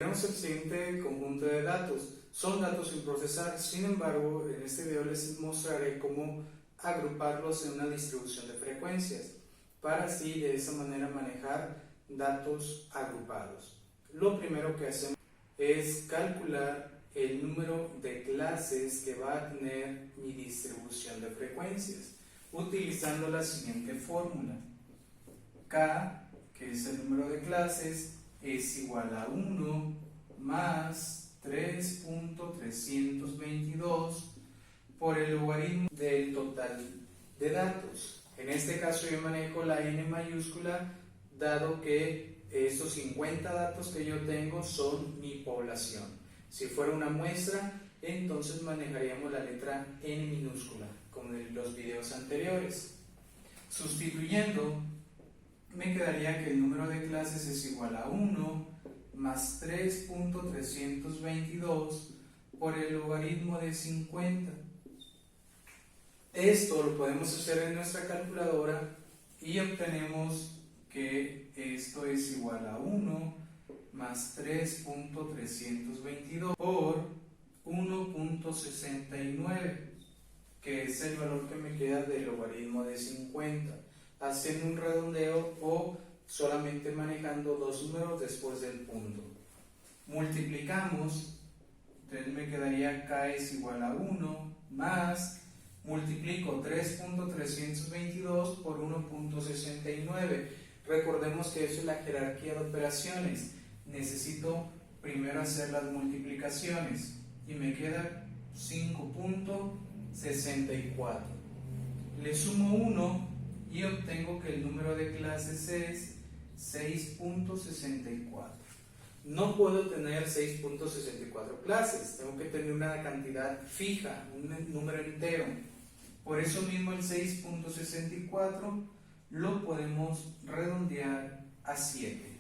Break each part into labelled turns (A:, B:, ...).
A: Tenemos el siguiente conjunto de datos. Son datos sin procesar, sin embargo, en este video les mostraré cómo agruparlos en una distribución de frecuencias para así de esa manera manejar datos agrupados. Lo primero que hacemos es calcular el número de clases que va a tener mi distribución de frecuencias utilizando la siguiente fórmula. K, que es el número de clases, es igual a 1 más 3.322 por el logaritmo del total de datos. En este caso yo manejo la n mayúscula, dado que estos 50 datos que yo tengo son mi población. Si fuera una muestra, entonces manejaríamos la letra n minúscula, como en los videos anteriores. Sustituyendo, me quedaría que el número de clases es igual a 1 más 3.322 por el logaritmo de 50. Esto lo podemos hacer en nuestra calculadora y obtenemos que esto es igual a 1 más 3.322 por 1.69, que es el valor que me queda del logaritmo de 50, haciendo un redondeo o solamente manejando dos números después del punto. Multiplicamos, entonces me quedaría k es igual a 1 más, multiplico 3.322 por 1.69. Recordemos que eso es la jerarquía de operaciones. Necesito primero hacer las multiplicaciones y me queda 5.64. Le sumo 1 y obtengo que el número de clases es 6.64. No puedo tener 6.64 clases, tengo que tener una cantidad fija, un número entero. Por eso mismo el 6.64 lo podemos redondear a 7.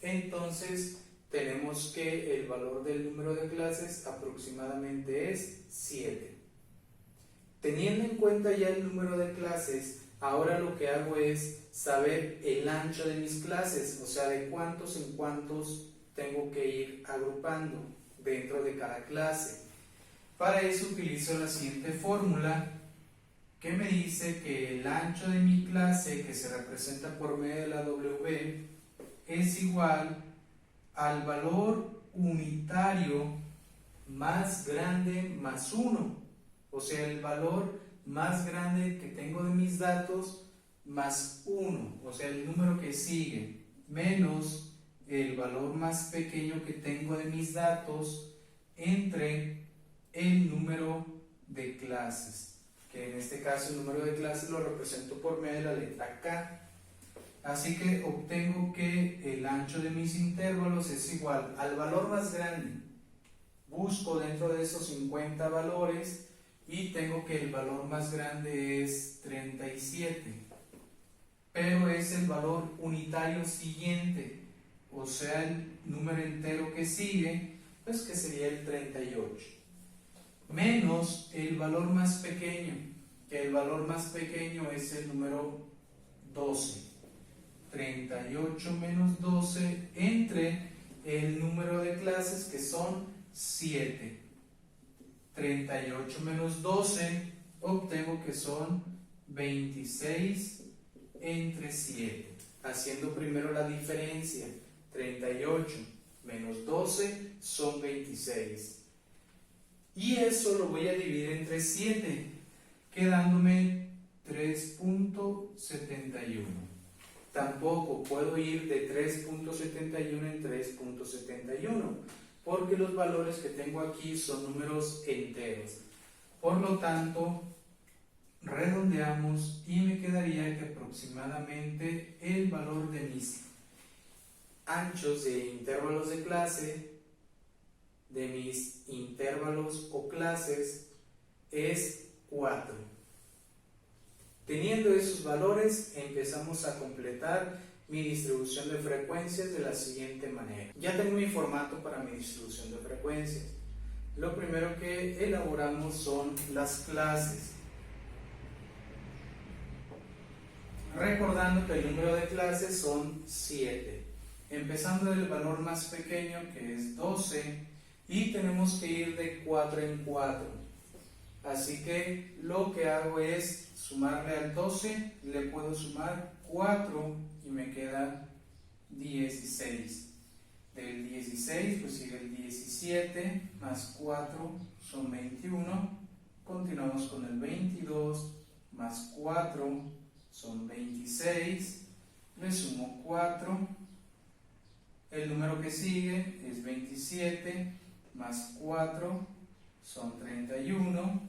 A: Entonces tenemos que el valor del número de clases aproximadamente es 7. Teniendo en cuenta ya el número de clases, ahora lo que hago es saber el ancho de mis clases, o sea, de cuántos en cuántos tengo que ir agrupando dentro de cada clase. Para eso utilizo la siguiente fórmula, que me dice que el ancho de mi clase, que se representa por medio de la W, es igual al valor unitario más grande más 1, o sea, el valor más grande que tengo de mis datos más 1, o sea, el número que sigue, menos el valor más pequeño que tengo de mis datos entre el número de clases, que en este caso el número de clases lo represento por medio de la letra K. Así que obtengo que el ancho de mis intervalos es igual al valor más grande. Busco dentro de esos 50 valores y tengo que el valor más grande es 37, pero es el valor unitario siguiente, o sea, el número entero que sigue, pues que sería el 38, menos el valor más pequeño, que el valor más pequeño es el número 12. 38 menos 12 entre el número de clases, que son 7. 38 menos 12 obtengo que son 26 entre 7. Haciendo primero la diferencia, 38 menos 12 son 26. Y eso lo voy a dividir entre 7, quedándome 3.71. Tampoco puedo ir de 3.71 en 3.71, porque los valores que tengo aquí son números enteros. Por lo tanto, redondeamos y me quedaría que aproximadamente el valor de mis anchos de intervalos de clase, de mis intervalos o clases, es 4. Teniendo esos valores, empezamos a completar mi distribución de frecuencias de la siguiente manera. Ya tengo mi formato para mi distribución de frecuencias. Lo primero que elaboramos son las clases. Recordando que el número de clases son 7. empezando del valor más pequeño, que es 12, y tenemos que ir de 4 en 4. Así que lo que hago es sumarle al 12, le puedo sumar 4 y me queda 16. Del 16 pues sigue el 17, más 4 son 21. Continuamos con el 22, más 4 son 26. Le sumo 4. El número que sigue es 27, más 4 son 31.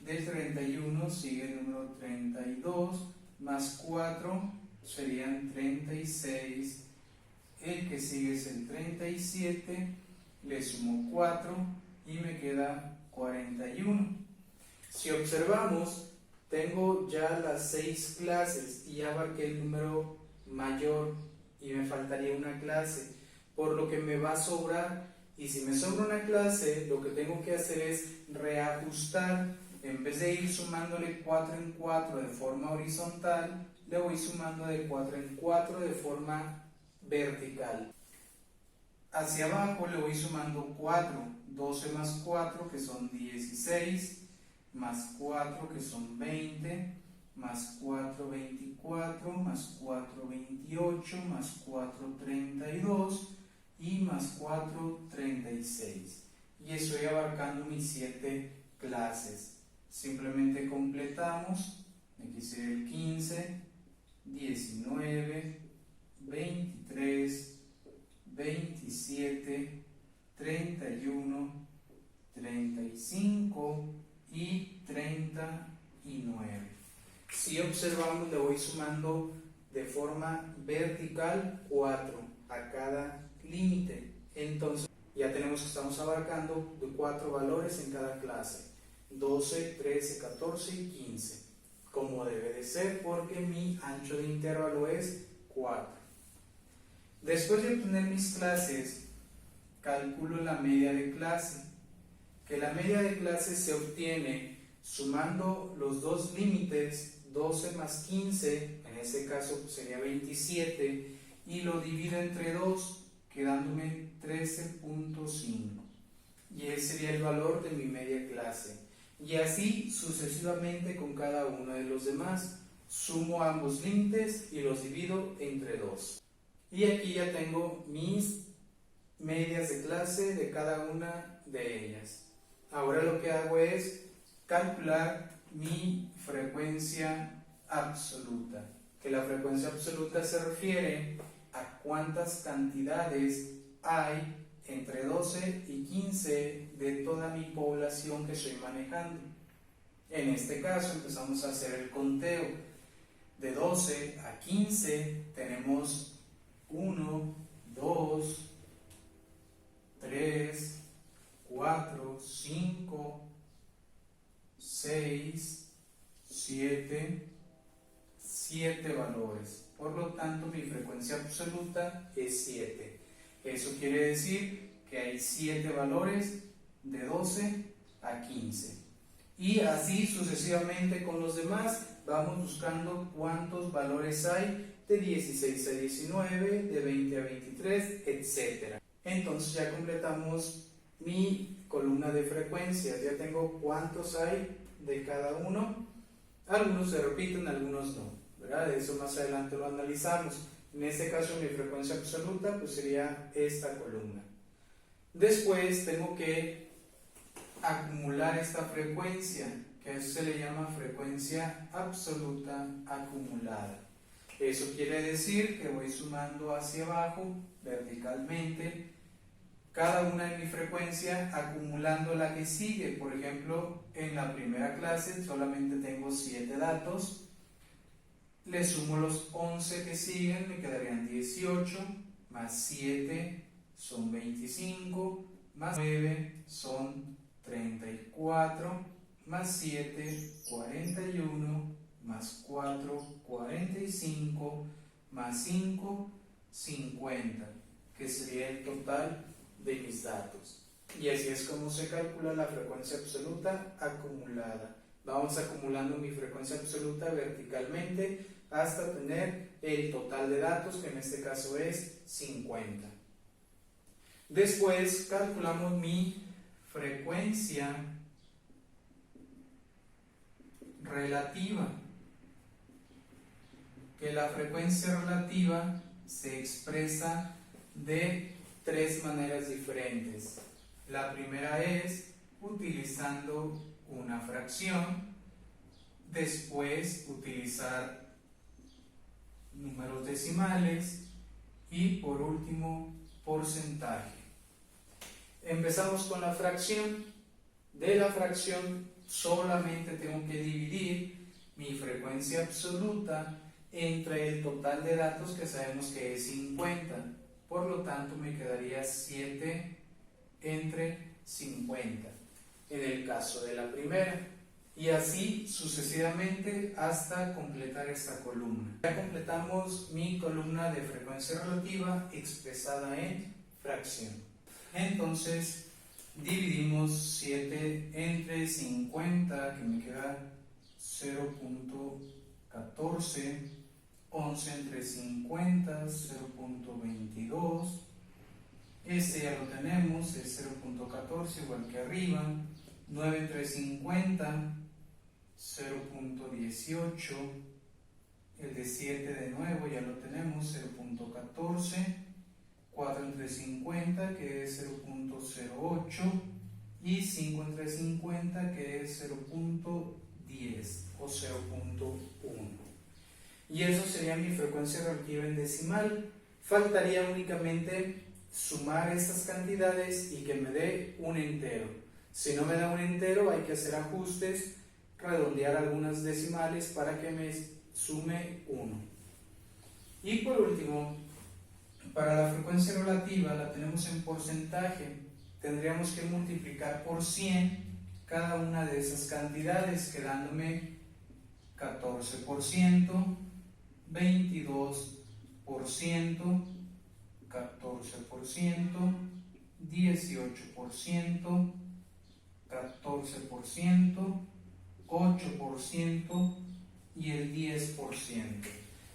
A: Del 31 sigue el número 32, más 4 serían 36. El que sigue es el 37, le sumo 4 y me queda 41. Si observamos, tengo ya las 6 clases y ya abarqué el número mayor y me faltaría una clase, por lo que me va a sobrar. Y si me sobra una clase, lo que tengo que hacer es reajustar. En vez de ir sumándole 4 en 4 de forma horizontal, le voy sumando de 4 en 4 de forma vertical. Hacia abajo le voy sumando 4, 12 más 4 que son 16, más 4 que son 20, más 4 24, más 4 28, más 4 32 y más 4 36. Y estoy abarcando mis 7 clases. Simplemente completamos. Aquí sería el 15, 19, 23, 27, 31, 35 y 39. Si observamos, le voy sumando de forma vertical 4 a cada límite. Entonces ya tenemos que estamos abarcando de 4 valores en cada clase: 12, 13, 14 y 15, como debe de ser, porque mi ancho de intervalo es 4. Después de obtener mis clases, calculo la media de clase, que la media de clase se obtiene sumando los dos límites, 12 más 15, en este caso pues sería 27, y lo divido entre 2, quedándome 13.5. Y ese sería el valor de mi media clase. Y así sucesivamente con cada uno de los demás. Sumo ambos límites y los divido entre 2. Y aquí ya tengo mis medias de clase de cada una de ellas. Ahora lo que hago es calcular mi frecuencia absoluta. Que la frecuencia absoluta se refiere a cuántas cantidades hay entre 12 y 15 de toda mi población que estoy manejando. En este caso empezamos a hacer el conteo. De 12 a 15 tenemos 1, 2, 3, 4, 5, 6, 7 valores. Por lo tanto, mi frecuencia absoluta es 7. Eso quiere decir que hay 7 valores de 12 a 15. Y así sucesivamente con los demás, vamos buscando cuántos valores hay de 16 a 19, de 20 a 23, etc. Entonces ya completamos mi columna de frecuencias. Ya tengo cuántos hay de cada uno. Algunos se repiten, algunos no, ¿verdad? Eso más adelante lo analizamos. En este caso mi frecuencia absoluta pues sería esta columna. Después tengo que acumular esta frecuencia, que a eso se le llama frecuencia absoluta acumulada. Eso quiere decir que voy sumando hacia abajo verticalmente cada una de mi frecuencia, acumulando la que sigue. Por ejemplo, en la primera clase solamente tengo 7 datos. Le sumo los 11 que siguen, me quedarían 18, más 7 son 25, más 9 son 34, más 7, 41, más 4, 45, más 5, 50, que sería el total de mis datos. Y así es como se calcula la frecuencia absoluta acumulada. Vamos acumulando mi frecuencia absoluta verticalmente hasta tener el total de datos, que en este caso es 50. Después calculamos mi frecuencia relativa, que la frecuencia relativa se expresa de tres maneras diferentes. La primera es utilizando una fracción, después utilizar números decimales y por último porcentaje. Empezamos con la fracción. De la fracción solamente tengo que dividir mi frecuencia absoluta entre el total de datos, que sabemos que es 50. Por lo tanto me quedaría 7 entre 50 en el caso de la primera, y así sucesivamente hasta completar esta columna. Ya completamos mi columna de frecuencia relativa expresada en fracción. Entonces dividimos 7 entre 50, que me queda 0.14, 11 entre 50, 0.22, este ya lo tenemos, es 0.14 igual que arriba, 9 entre 50, 0.18, el de 7 de nuevo ya lo tenemos, 0.14, 4 entre 50 que es 0.08 y 5 entre 50 que es 0.10 o 0.1. Y eso sería mi frecuencia relativa en decimal. Faltaría únicamente sumar estas cantidades y que me dé un entero. Si no me da un entero, hay que hacer ajustes, redondear algunas decimales para que me sume 1. Y por último, para la frecuencia relativa la tenemos en porcentaje. Tendríamos que multiplicar por 100 cada una de esas cantidades, quedándome 14%, 22%, 14%, 18%, 14%, 8% y el 10%.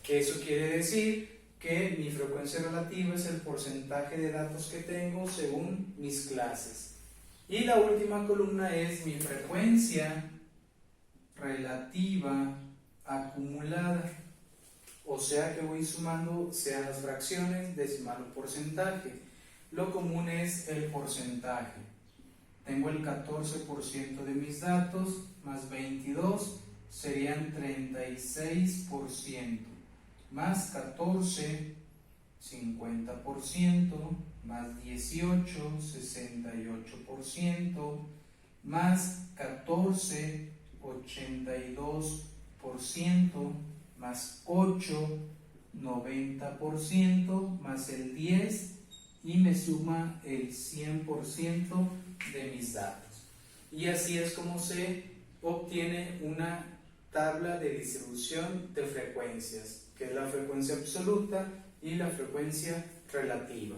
A: Eso quiere decir que mi frecuencia relativa es el porcentaje de datos que tengo según mis clases. Y la última columna es mi frecuencia relativa acumulada. O sea que voy sumando, sean las fracciones, decimal o porcentaje. Lo común es el porcentaje. Tengo el 14% de mis datos más 22 serían 36%, más 14, 50%, más 18, 68%, más 14, 82%, más 8, 90%, más el 10 y me suma el 100% de mis datos. Y así es como se obtiene una tabla de distribución de frecuencias, que es la frecuencia absoluta y la frecuencia relativa.